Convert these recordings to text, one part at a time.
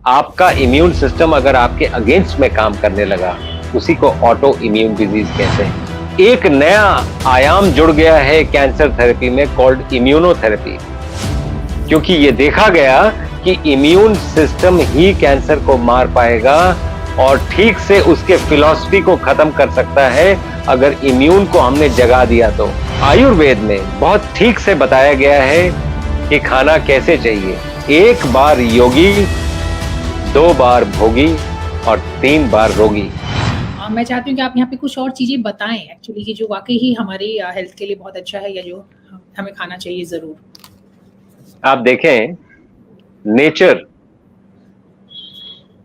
आपका immune system अगर आपके अगेंस्ट में काम करने लगा, उसी को ऑटो इम्यून डिजीज कहते हैं। एक नया आयाम जुड़ गया है कैंसर थेरेपी में, कॉल्ड इम्यूनोथेरेपी, क्योंकि ये देखा गया कि इम्यून सिस्टम ही कैंसर को मार पाएगा और ठीक से उसके फिलॉसफी को खत्म कर सकता है अगर इम्यून को हमने जगा दिया तो। आयुर्वेद में बहुत ठीक से बताया गया है कि खाना कैसे चाहिए। 1 बार योगी, 2 बार भोगी और 3 बार रोगी। मैं चाहती हूँ कि आप यहाँ पे कुछ और चीज़ें बताएँ एक्चुअली कि जो वाक़ई ही हमारी हेल्थ के लिए बहुत अच्छा है या जो हमें खाना चाहिए ज़रूर। आप देखें, नेचर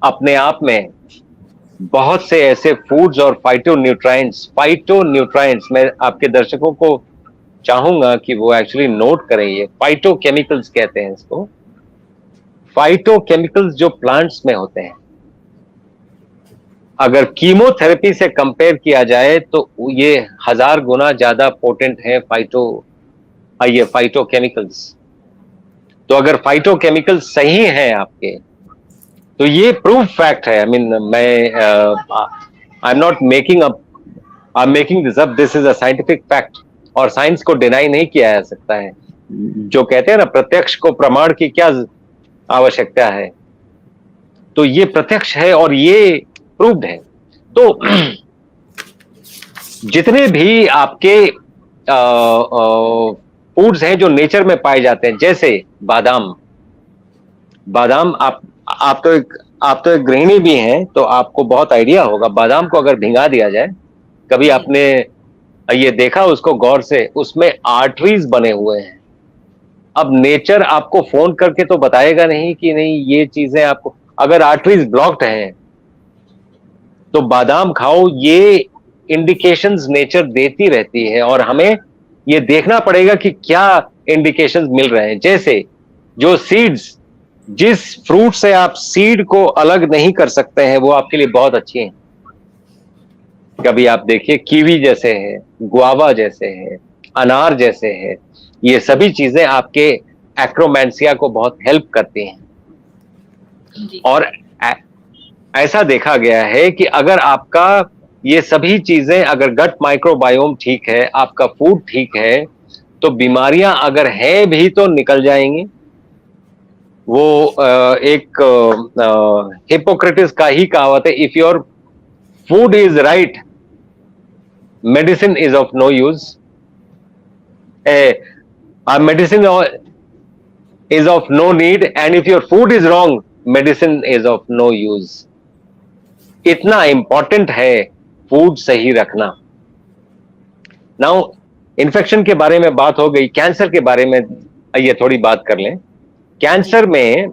अपने आप में बहुत से ऐसे फूड्स और फाइटोन्यूट्राइंट्स मैं आपके दर्शकों को चाहूंगा कि वो एक्चुअली नोट करें। ये फाइटोकेमिकल्स कहते हैं इसको। फाइटोकेमिकल्स जो प्लांट्स में होते हैं, अगर कीमोथेरेपी से कंपेयर किया जाए तो ये 1000 गुना ज्यादा पोटेंट है फाइटोकेमिकल्स। तो अगर फाइटोकेमिकल्स सही हैं आपके, तो ये प्रूफ फैक्ट है। I am not making up, I am making this up, this is a scientific fact और साइंस को डिनाई नहीं किया जा सकता है। जो कहते हैं ना, प्रत्यक्ष को प्रमाण की क्या आवश्यकता है, तो ये प्रत्यक्ष है और ये प्रूव्ड है। तो जितने भी आपके फूड्स हैं जो नेचर में पाए जाते हैं, जैसे बादाम। बादाम आप तो एक गृहिणी भी हैं, तो आपको बहुत आइडिया होगा। बादाम को अगर भिंगा दिया जाए, कभी आपने ये देखा उसको गौर से, उसमें आर्टरीज बने हुए हैं। अब नेचर आपको फोन करके तो बताएगा नहीं कि नहीं ये चीजें आपको, अगर आर्टरीज ब्लॉक्ड हैं तो बादाम खाओ, ये इंडिकेशंस नेचर देती रहती है और हमें ये देखना पड़ेगा कि क्या इंडिकेशंस मिल रहे हैं। जैसे जो सीड्स, जिस फ्रूट से आप सीड को अलग नहीं कर सकते हैं, वो आपके लिए बहुत अच्छी हैं। कभी आप देखिए, कीवी जैसे है, गुआवा जैसे है, अनार जैसे है, ये सभी चीजें आपके एक्रोमैंसिया को बहुत हेल्प करती हैं। और ऐसा देखा गया है कि अगर आपका ये सभी चीजें, अगर गट माइक्रोबायोम ठीक है, आपका फूड ठीक है, तो बीमारियां अगर है भी तो निकल जाएंगी। वो एक हिपोक्रेटिस का ही कहावत है, if your food is right, medicine is of no use. Medicine is of no need, and if your food is wrong, medicine is of no use. इतना इंपॉर्टेंट है फूड सही रखना। नाउ, इन्फेक्शन के बारे में बात हो गई, कैंसर के बारे में ये थोड़ी बात कर लें। कैंसर में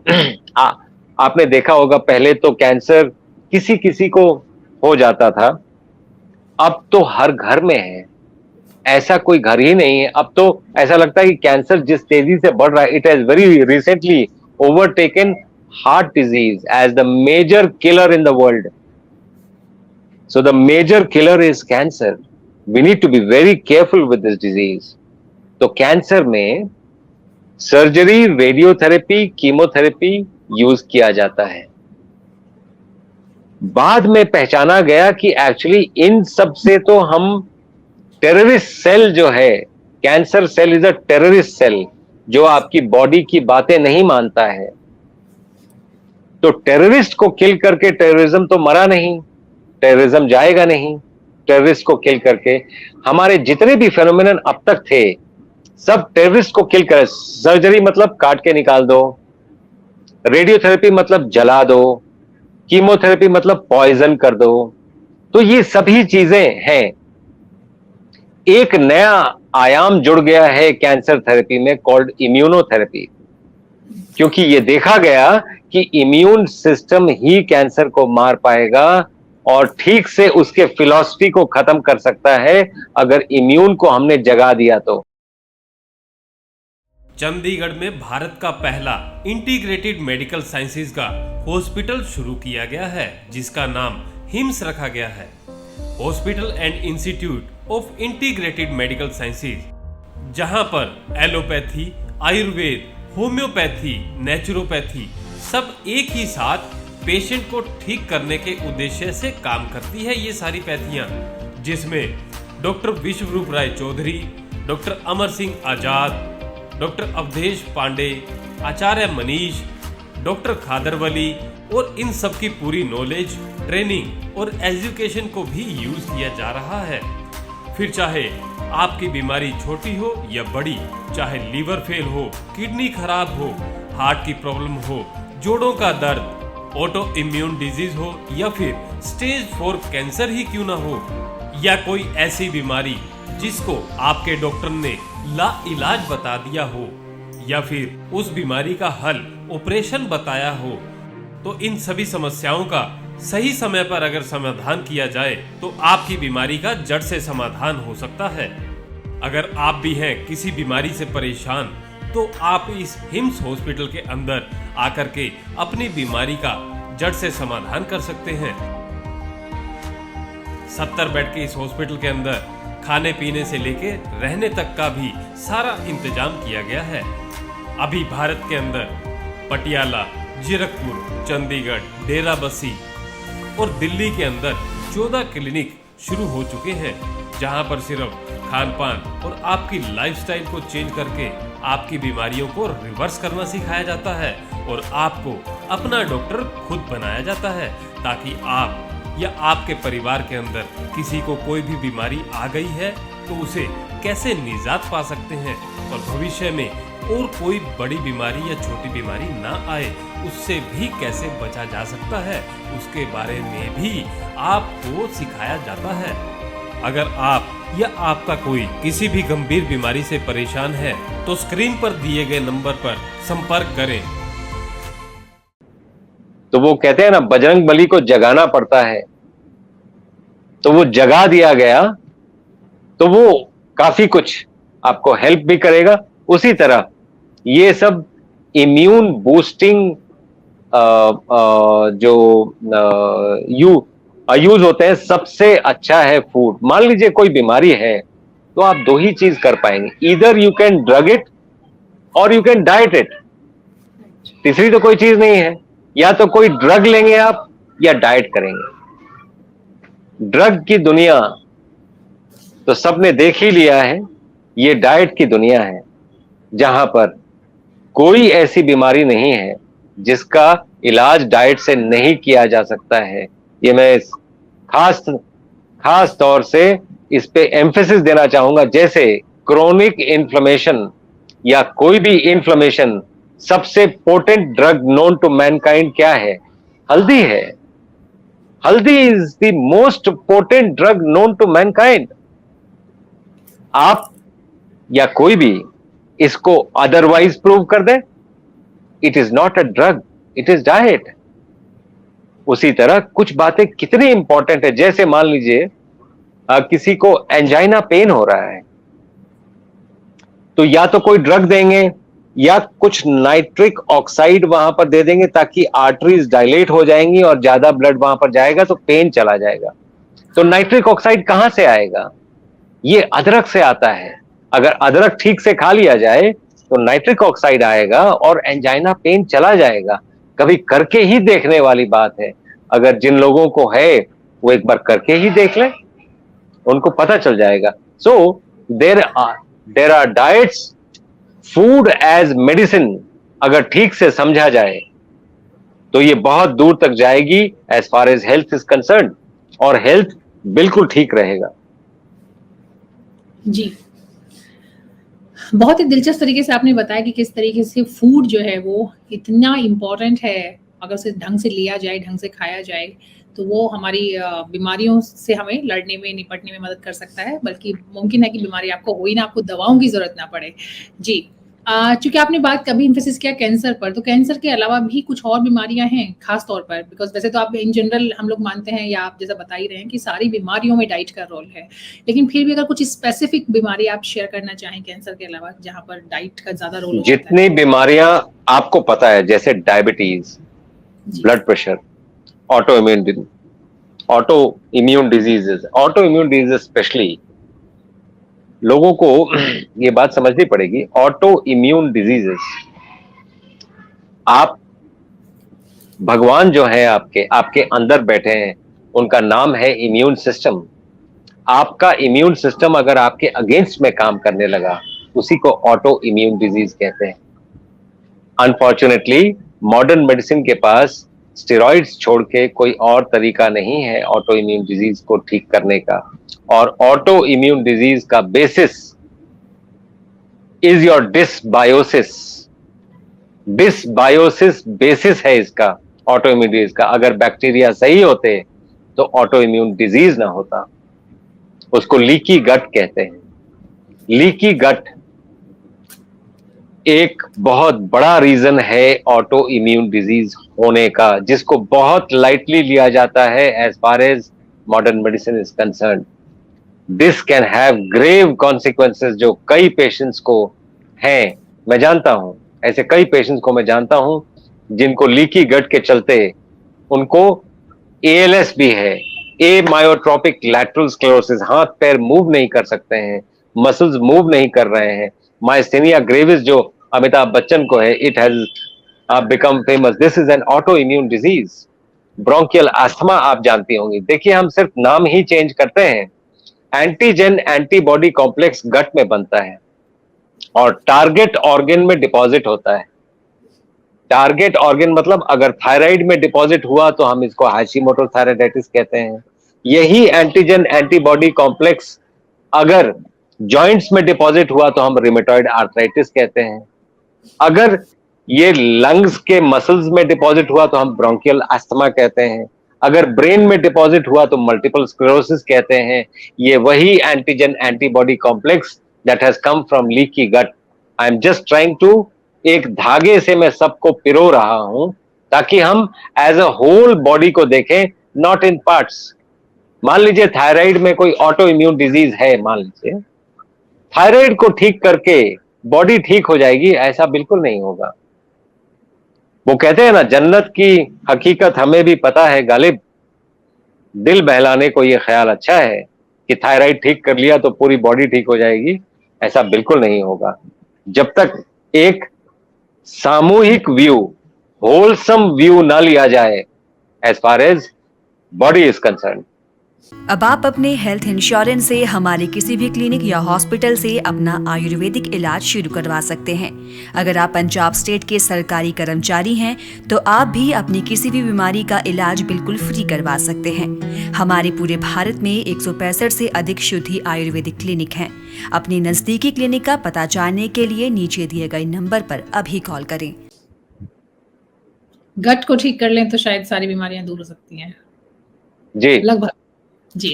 आपने देखा होगा, पहले तो कैंसर किसी किसी को हो जाता था, अब तो हर घर में है। ऐसा कोई घर ही नहीं है। अब तो ऐसा लगता है कि कैंसर जिस तेजी से बढ़ रहा है, it has very recently overtaken heart disease as the major killer in the world. So the major killer is cancer. We need to be very careful with this disease. तो कैंसर में surgery, radiotherapy, chemotherapy use किया जाता है। बाद में पहचाना गया कि एक्चुअली इन सब से तो हम टेररिस्ट सेल जो है, cancer cell is a terrorist cell जो आपकी बॉडी की बातें नहीं मानता है। तो टेररिस्ट को किल करके टेररिज्म तो मरा नहीं, टेररिज्म जाएगा नहीं। टेररिस्ट को किल करके हमारे जितने भी फेनोमेनन अब तक थे, सब टेररिस्ट को किल कर। सर्जरी मतलब काट के निकाल दो, रेडियोथेरेपी मतलब जला दो, कीमोथेरेपी मतलब पॉइजन कर दो। तो ये सभी चीजें हैं। एक नया आयाम जुड़ गया है कैंसर थेरेपी में, कॉल्ड इम्यूनोथेरेपी, क्योंकि ये देखा गया कि इम्यून सिस्टम ही कैंसर को मार पाएगा और ठीक से उसके फिलॉसफी को खत्म कर सकता है अगर इम्यून को हमने जगा दिया तो। चंडीगढ़ में भारत का पहला इंटीग्रेटेड मेडिकल साइंसेज का हॉस्पिटल शुरू किया गया है, जिसका नाम हिम्स रखा गया है। Hospital and institute of integrated medical sciences, जहां पर एलोपैथी, आयुर्वेद, होम्योपैथी, नेचुरोपैथी, सब एक ही साथ पेशेंट को ठीक करने के उद्देश्य से काम करती है ये सारी पैथियां, जिसमें डॉक्टर विश्वरूप राय चौधरी, डॉक्टर अमर सिंह आजाद, डॉक्टर अवधेश पांडे, आचार्य मनीष, डॉक्टर खादरवली और इन सब की पूरी नॉलेज, ट्रेनिंग और एजुकेशन को भी यूज किया जा रहा है। फिर चाहे आपकी बीमारी छोटी हो या बड़ी, चाहे लीवर फेल हो, किडनी खराब हो, हार्ट की प्रॉब्लम हो, जोड़ों का दर्द, ऑटो इम्यून डिजीज हो या फिर स्टेज 4 कैंसर ही क्यों ना हो, या कोई ऐसी बीमारी जिसको आपके डॉक्टर ने लाइलाज बता दिया हो, या फिर उस बीमारी का हल ऑपरेशन बताया हो, तो इन सभी समस्याओं का सही समय पर अगर समाधान किया जाए तो आपकी बीमारी का जड़ से समाधान हो सकता है। अगर आप भी हैं किसी बीमारी से परेशान, तो आप इस हिम्स हॉस्पिटल के अंदर आकर के अपनी बीमारी का जड़ से समाधान कर सकते हैं। 70 बेड के इस हॉस्पिटल के अंदर खाने पीने से लेके रहने तक का भी सारा इंतजाम किया गया है। अभी भारत के अंदर पटियाला, जीरकपुर, चंडीगढ़, डेरा बस्सी और दिल्ली के अंदर 14 क्लिनिक शुरू हो चुके हैं, जहां पर सिर्फ खान पान और आपकी लाइफस्टाइल को चेंज करके आपकी बीमारियों को रिवर्स करना सिखाया जाता है और आपको अपना डॉक्टर खुद बनाया जाता है, ताकि आप या आपके परिवार के अंदर किसी को कोई भी बीमारी आ गई है तो उसे कैसे निजात पा सकते हैं और भविष्य में और कोई बड़ी बीमारी या छोटी बीमारी ना आए, उससे भी कैसे बचा जा सकता है, उसके बारे में भी आपको सिखाया जाता है। अगर आप या आपका कोई किसी भी गंभीर बीमारी से परेशान है तो स्क्रीन पर दिए गए नंबर पर संपर्क करें। तो वो कहते हैं ना, बजरंग बली को जगाना पड़ता है, तो वो जगा दिया गया तो वो काफी कुछ आपको हेल्प भी करेगा। उसी तरह ये सब इम्यून बूस्टिंग जो यूज होते हैं, सबसे अच्छा है फूड। मान लीजिए कोई बीमारी है तो आप दो ही चीज कर पाएंगे, either you can drug it और यू कैन डाइट इट। तीसरी तो कोई चीज नहीं है, या तो कोई ड्रग लेंगे आप या डाइट करेंगे। ड्रग की दुनिया तो सबने देख ही लिया है, ये डाइट की दुनिया है जहां पर कोई ऐसी बीमारी नहीं है जिसका इलाज डाइट से नहीं किया जा सकता है। ये मैं खास तौर से इस पे एम्फेसिस देना चाहूंगा। जैसे क्रोनिक इन्फ्लेमेशन या कोई भी इन्फ्लेमेशन, सबसे potent drug known to mankind क्या है? हल्दी है। Haldi is the most potent drug known to mankind. आप या कोई भी इसको अदरवाइज प्रूव कर दे, it is not a drug, it is diet. उसी तरह कुछ बातें कितनी इंपॉर्टेंट है, जैसे मान लीजिए किसी को एंजाइना पेन हो रहा है, तो या तो कोई ड्रग देंगे या कुछ नाइट्रिक ऑक्साइड वहां पर दे देंगे ताकि आर्टरीज डायलेट हो जाएंगी और ज्यादा ब्लड वहां पर जाएगा तो पेन चला जाएगा। तो नाइट्रिक ऑक्साइड कहां से आएगा? ये अदरक से आता है। अगर अदरक ठीक से खा लिया जाए तो नाइट्रिक ऑक्साइड आएगा और एंजाइना पेन चला जाएगा। कभी करके ही देखने वाली बात है। अगर जिन लोगों को है वो एक बार करके ही देख लें, उनको पता चल जाएगा। So there are diets, food as medicine, अगर ठीक से समझा जाए तो ये बहुत दूर तक जाएगी as far as health is concern, और हेल्थ बिल्कुल ठीक रहेगा। जी, बहुत ही दिलचस्प तरीके से आपने बताया कि किस तरीके से फूड जो है वो इतना इम्पोर्टेंट है। अगर उसे ढंग से लिया जाए, ढंग से खाया जाए, तो वो हमारी बीमारियों से हमें लड़ने में, निपटने में मदद कर सकता है। बल्कि मुमकिन है कि बीमारी आपको हो ही ना, आपको दवाओं की जरूरत ना पड़े। जी, चूंकि आपने बात कभी इन्फोसिस किया कैंसर पर, तो कैंसर के अलावा भी कुछ और बीमारियां हैं खास तौर पर? बिकॉज वैसे तो आप इन जनरल हम लोग मानते हैं, या आप जैसा बता ही रहे हैं कि सारी बीमारियों में डाइट का रोल है, लेकिन फिर भी अगर कुछ स्पेसिफिक बीमारी आप शेयर करना चाहें कैंसर के अलावा, जहां पर डाइट का ज्यादा रोल होता है। जितनी बीमारियां आपको पता है, जैसे diabetes, blood pressure, auto immune diseases specially, लोगों को ये बात समझनी पड़ेगी। ऑटो इम्यून डिजीजेस, आप भगवान जो है आपके आपके अंदर बैठे हैं, उनका नाम है इम्यून सिस्टम। आपका इम्यून सिस्टम अगर आपके अगेंस्ट में काम करने लगा, उसी को ऑटो इम्यून डिजीज कहते हैं। अनफॉर्चुनेटली मॉडर्न मेडिसिन के पास स्टेरॉइड्स छोड़ के कोई और तरीका नहीं है ऑटो इम्यून डिजीज को ठीक करने का। और ऑटो इम्यून डिजीज का basis is your dysbiosis. Dysbiosis basis है इसका, ऑटो इम्यून डिजीज का। अगर बैक्टीरिया सही होते तो ऑटो इम्यून डिजीज ना होता। उसको लीकी गट कहते हैं। लीकी गट एक बहुत बड़ा रीजन है ऑटो इम्यून डिजीज होने का, जिसको बहुत लाइटली लिया जाता है as far as modern medicine is concern. This can have grave consequences, जो कई पेशेंट्स को हैं। मैं जानता हूं, ऐसे कई पेशेंट्स को मैं जानता हूं जिनको लीकी गट के चलते उनको एएलएस भी है, ए मायोट्रोपिक लैटरल स्क्लेरोसिस, हाथ पैर मूव नहीं कर सकते हैं, मसल्स मूव नहीं कर रहे हैं। माइस्थेनिया ग्रेविस जो अमिताभ बच्चन को है, it has become famous. This is an auto immune disease. Bronchial asthma आप जानती होंगी। देखिए, हम सिर्फ नाम ही चेंज करते हैं। एंटीजन एंटीबॉडी कॉम्प्लेक्स गट में बनता है और टारगेट ऑर्गन में डिपॉजिट होता है। टारगेट ऑर्गन मतलब अगर थायराइड में डिपॉजिट हुआ तो हम इसको हाशिमोटो थायराइडाइटिस कहते हैं। यही एंटीजन एंटीबॉडी कॉम्प्लेक्स अगर जॉइंट्स में डिपॉजिट हुआ तो हम रिमेटॉइड आर्थराइटिस कहते हैं। अगर ये लंग्स के मसल्स में डिपॉजिट हुआ तो हम ब्रोंकियल अस्थमा कहते हैं। अगर ब्रेन में डिपॉजिट हुआ तो मल्टीपल स्क्लेरोसिस कहते हैं। ये वही antigen antibody complex that has come from leaky gut. I am just trying to, एक धागे से मैं सबको पिरो रहा हूं ताकि हम एज अ होल बॉडी को देखें, नॉट इन पार्ट्स। मान लीजिए थायराइड में कोई ऑटो इम्यून डिजीज है, मान लीजिए थायराइड को ठीक करके बॉडी ठीक हो जाएगी, ऐसा बिल्कुल नहीं होगा। वो कहते हैं ना, जन्नत की हकीकत हमें भी पता है गालिब, दिल बहलाने को ये ख्याल अच्छा है कि थायराइड ठीक कर लिया तो पूरी बॉडी ठीक हो जाएगी। ऐसा बिल्कुल नहीं होगा जब तक एक सामूहिक व्यू, होलसम व्यू ना लिया जाए as far as body is concern. अब आप अपने हेल्थ इंश्योरेंस से हमारे किसी भी क्लिनिक या हॉस्पिटल से अपना आयुर्वेदिक इलाज शुरू करवा सकते हैं। अगर आप पंजाब स्टेट के सरकारी कर्मचारी हैं तो आप भी अपनी किसी भी बीमारी का इलाज बिल्कुल फ्री करवा सकते हैं। हमारे पूरे भारत में 165 से अधिक शुद्ध आयुर्वेदिक क्लिनिक हैं। अपनी नजदीकी क्लिनिक का पता जानने के लिए नीचे दिए गए नंबर पर अभी कॉल करें। गट को ठीक कर लें तो शायद सारी बीमारियां दूर हो सकती हैं, जी लगभग। जी,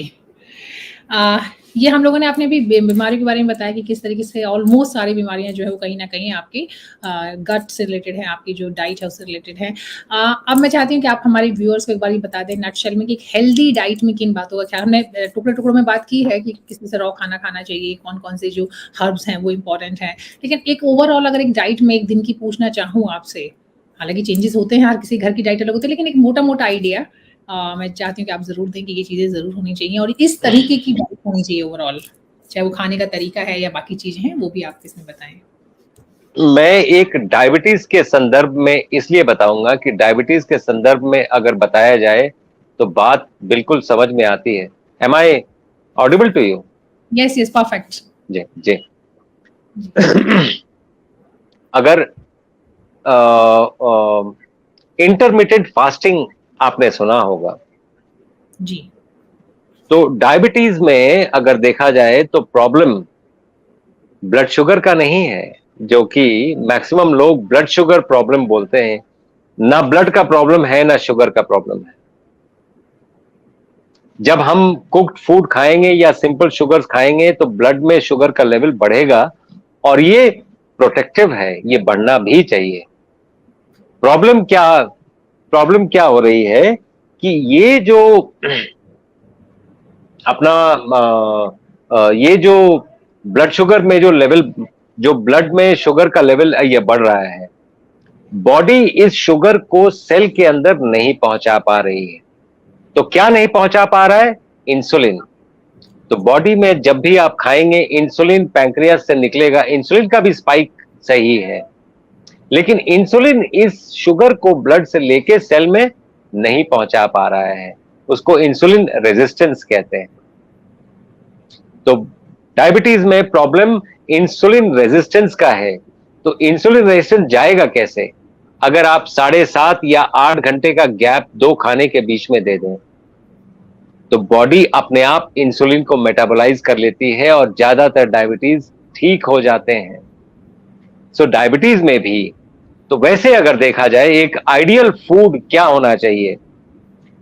ये हम लोगों ने आपने भी बीमारी के बारे में बताया कि किस तरीके से ऑलमोस्ट सारी बीमारियां जो है वो कहीं ना कहीं आपकी गट से रिलेटेड है, आपकी जो डाइट है उससे रिलेटेड है। अब मैं चाहती हूँ कि आप हमारे व्यूअर्स को एक बार बता दें नटशेल में कि एक हेल्दी डाइट में किन बातों का ख्याल। हमने टुकड़े टुकड़ों में बात की है कि किस तरह से रॉ खाना खाना चाहिए, कौन कौन से जो हर्ब्स हैं वो इंपॉर्टेंट हैं, लेकिन एक ओवरऑल अगर एक डाइट में एक दिन की पूछना चाहूँ आपसे, हालांकि चेंजेस होते हैं, हर किसी घर की डाइट अलग होती है, लेकिन एक मोटा मोटा आइडिया मैं चाहती हूँ कि आप जरूर दें कि ये चीजें जरूर होनी चाहिए और इस तरीके की डाइट होनी चाहिए ओवरऑल, चाहे वो खाने का तरीका है या बाकी चीजें हैं, वो भी आप इसमें बताएं। मैं एक डायबिटीज के संदर्भ में इसलिए बताऊंगा कि डायबिटीज के संदर्भ में अगर बताया जाए तो बात बिल्कुल समझ में आती है। Am I audible to you? Yes yes, perfect. जी जी। अगर इंटरमिटेंट फास्टिंग आपने सुना होगा जी, तो डायबिटीज में अगर देखा जाए तो प्रॉब्लम ब्लड शुगर का नहीं है, जो कि मैक्सिमम लोग ब्लड शुगर प्रॉब्लम बोलते हैं। ना ब्लड का प्रॉब्लम है ना शुगर का प्रॉब्लम है। जब हम कुक्ड फूड खाएंगे या सिंपल शुगर्स खाएंगे तो ब्लड में शुगर का लेवल बढ़ेगा और ये प्रोटेक्टिव है, ये बढ़ना भी चाहिए। प्रॉब्लम क्या हो रही है कि ये जो अपना ये जो ब्लड शुगर में जो लेवल, जो ब्लड में शुगर का लेवल ये बढ़ रहा है, बॉडी इस शुगर को सेल के अंदर नहीं पहुंचा पा रही है। तो क्या नहीं पहुंचा पा रहा है? इंसुलिन। तो बॉडी में जब भी आप खाएंगे इंसुलिन पैंक्रियास से निकलेगा। इंसुलिन का भी स्पाइक सही है, लेकिन इंसुलिन इस शुगर को ब्लड से लेके सेल में नहीं पहुंचा पा रहा है, उसको इंसुलिन रेजिस्टेंस कहते हैं। तो डायबिटीज में प्रॉब्लम इंसुलिन रेजिस्टेंस का है। तो इंसुलिन रेजिस्टेंस जाएगा कैसे? अगर आप 7.5 या 8 घंटे का गैप 2 खाने के बीच में दे दें, तो बॉडी अपने आप इंसुलिन को मेटाबोलाइज कर लेती है और ज्यादातर डायबिटीज ठीक हो जाते हैं। सो डायबिटीज में भी तो वैसे अगर देखा जाए एक आइडियल फूड क्या होना चाहिए,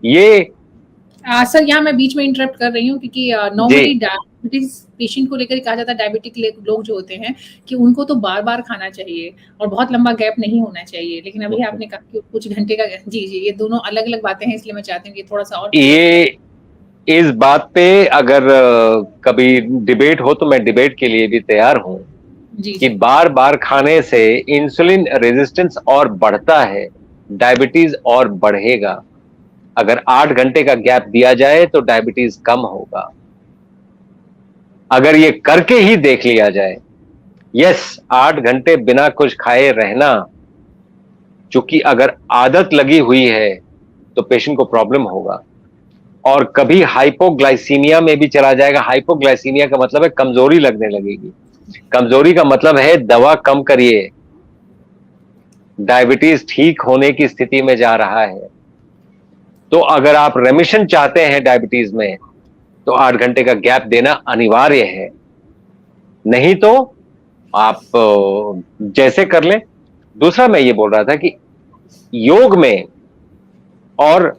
ये सर यहाँ मैं बीच में इंटरप्ट कर रही हूँ क्योंकि नॉर्मली डायबिटीज पेशेंट को लेकर कहा जाता है, डायबिटिक लोग जो होते हैं कि उनको तो बार बार खाना चाहिए और बहुत लंबा गैप नहीं होना चाहिए। लेकिन अभी आपने कहा कि कुछ घंटे का, जी जी, ये दोनों अलग अलग बातें हैं, इसलिए मैं चाहती हूँ कि थोड़ा सा और ये इस बात पे अगर कभी डिबेट हो तो मैं डिबेट के लिए भी तैयार हूं कि बार बार खाने से इंसुलिन रेजिस्टेंस और बढ़ता है, डायबिटीज और बढ़ेगा। अगर 8 घंटे का गैप दिया जाए तो डायबिटीज कम होगा। अगर ये करके ही देख लिया जाए, यस 8 घंटे बिना कुछ खाए रहना, चूंकि अगर आदत लगी हुई है तो पेशेंट को प्रॉब्लम होगा और कभी हाइपोग्लाइसीमिया में भी चला जाएगा। हाइपोग्लाइसीमिया का मतलब है कमजोरी लगने लगेगी। कमजोरी का मतलब है दवा कम करिए, डायबिटीज ठीक होने की स्थिति में जा रहा है। तो अगर आप रेमिशन चाहते हैं डायबिटीज में तो 8 घंटे का गैप देना अनिवार्य है, नहीं तो आप जैसे कर लें। दूसरा मैं ये बोल रहा था कि योग में और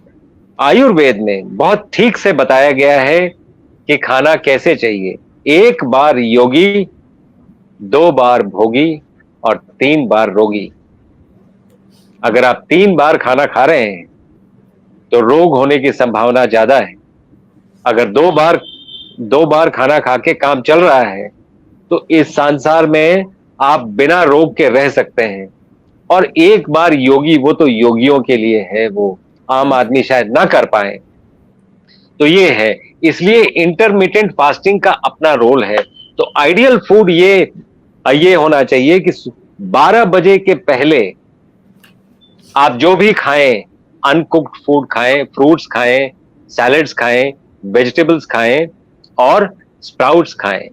आयुर्वेद में बहुत ठीक से बताया गया है कि खाना कैसे चाहिए। 1 बार योगी, 2 बार भोगी और 3 बार रोगी। अगर आप 3 बार खाना खा रहे हैं तो रोग होने की संभावना ज्यादा है। अगर 2 बार खाना खा के काम चल रहा है तो इस संसार में आप बिना रोग के रह सकते हैं। और 1 बार योगी, वो तो योगियों के लिए है, वो आम आदमी शायद ना कर पाए। तो ये है, इसलिए इंटरमिटेंट फास्टिंग का अपना रोल है। तो आइडियल फूड ये होना चाहिए कि 12 बजे के पहले आप जो भी खाएं, अनकुक्ड फूड खाएं, फ्रूट्स खाएं, सैलेड्स खाएं, वेजिटेबल्स खाएं और स्प्राउट्स खाएं।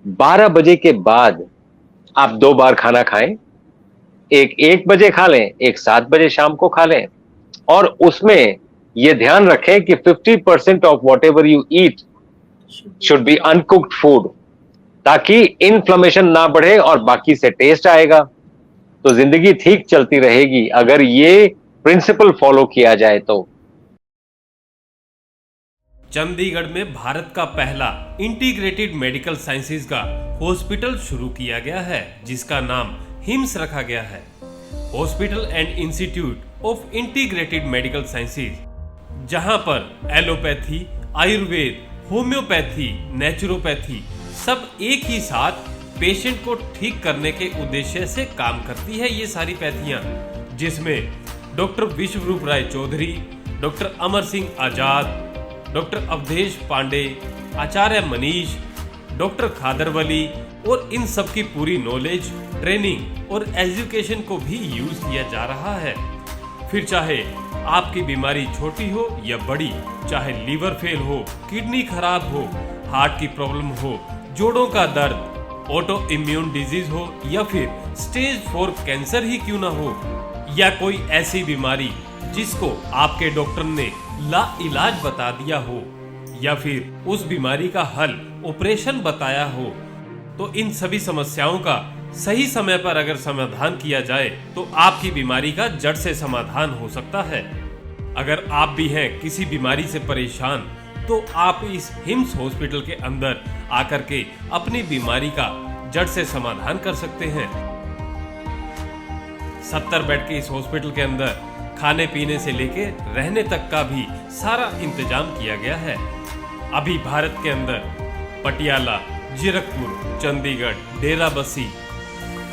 12 बजे के बाद आप 2 बार खाना खाएं, एक 1 बजे खा लें, एक 7 बजे शाम को खा लें। और उसमें यह ध्यान रखें कि 50% of what ever you eat should be uncooked food, ताकि इन्फ्लेमेशन ना बढ़े और बाकी से टेस्ट आएगा। तो जिंदगी ठीक चलती रहेगी अगर ये प्रिंसिपल फॉलो किया जाए तो। चंडीगढ़ में भारत का पहला इंटीग्रेटेड मेडिकल साइंसेज का हॉस्पिटल शुरू किया गया है, जिसका नाम हिम्स रखा गया है। Hospital and institute of integrated medical sciences, जहां पर एलोपैथी, आयुर्वेद, होम्योपैथी, नेचुरोपैथी सब एक ही साथ पेशेंट को ठीक करने के उद्देश्य से काम करती है। ये सारी पैथियां, जिसमें डॉक्टर विश्वरूप राय चौधरी, डॉक्टर अमर सिंह आजाद, डॉक्टर अवधेश पांडे, आचार्य मनीष, डॉक्टर खादरवली और इन सब की पूरी नॉलेज, ट्रेनिंग और एजुकेशन को भी यूज किया जा रहा है। फिर चाहे आपकी बीमारी छोटी हो या बड़ी, चाहे लीवर फेल हो, किडनी खराब हो, हार्ट की प्रॉब्लम हो, जोड़ों का दर्द, ऑटो इम्यून डिजीज हो या फिर स्टेज 4 कैंसर ही क्यों ना हो, या कोई ऐसी बीमारी जिसको आपके डॉक्टर ने लाइलाज बता दिया हो, या फिर उस बीमारी का हल ऑपरेशन बताया हो, तो इन सभी समस्याओं का सही समय पर अगर समाधान किया जाए तो आपकी बीमारी का जड़ से समाधान हो सकता है। अगर आप भी हैं किसी बीमारी से परेशान, तो आप इस हिम्स हॉस्पिटल के अंदर आकर के अपनी बीमारी का जड़ से समाधान कर सकते हैं। 70 बेड के इस हॉस्पिटल के अंदर खाने पीने से लेके रहने तक का भी सारा इंतजाम किया गया है। अभी भारत के अंदर पटियाला, जीरकपुर, चंडीगढ़, डेराबस्सी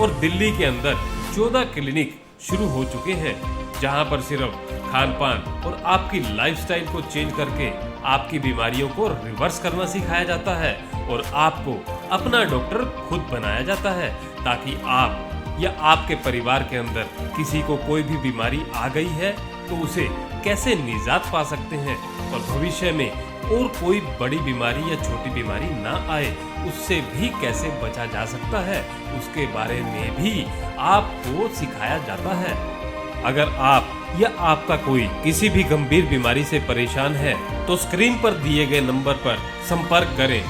और दिल्ली के अंदर 14 क्लिनिक शुरू हो चुके हैं, जहां पर सिर्फ खान पान और आपकी लाइफस्टाइल को चेंज करके आपकी बीमारियों को रिवर्स करना सिखाया जाता है और आपको अपना डॉक्टर खुद बनाया जाता है, ताकि आप या आपके परिवार के अंदर किसी को कोई भी बीमारी आ गई है तो उसे कैसे निजात पा सकते हैं और भविष्य में और कोई बड़ी बीमारी या छोटी बीमारी ना आए उससे भी कैसे बचा जा सकता है, उसके बारे में भी आपको सिखाया जाता है। अगर आप या आपका कोई किसी भी गंभीर बीमारी से परेशान है तो स्क्रीन पर दिए गए नंबर पर संपर्क करें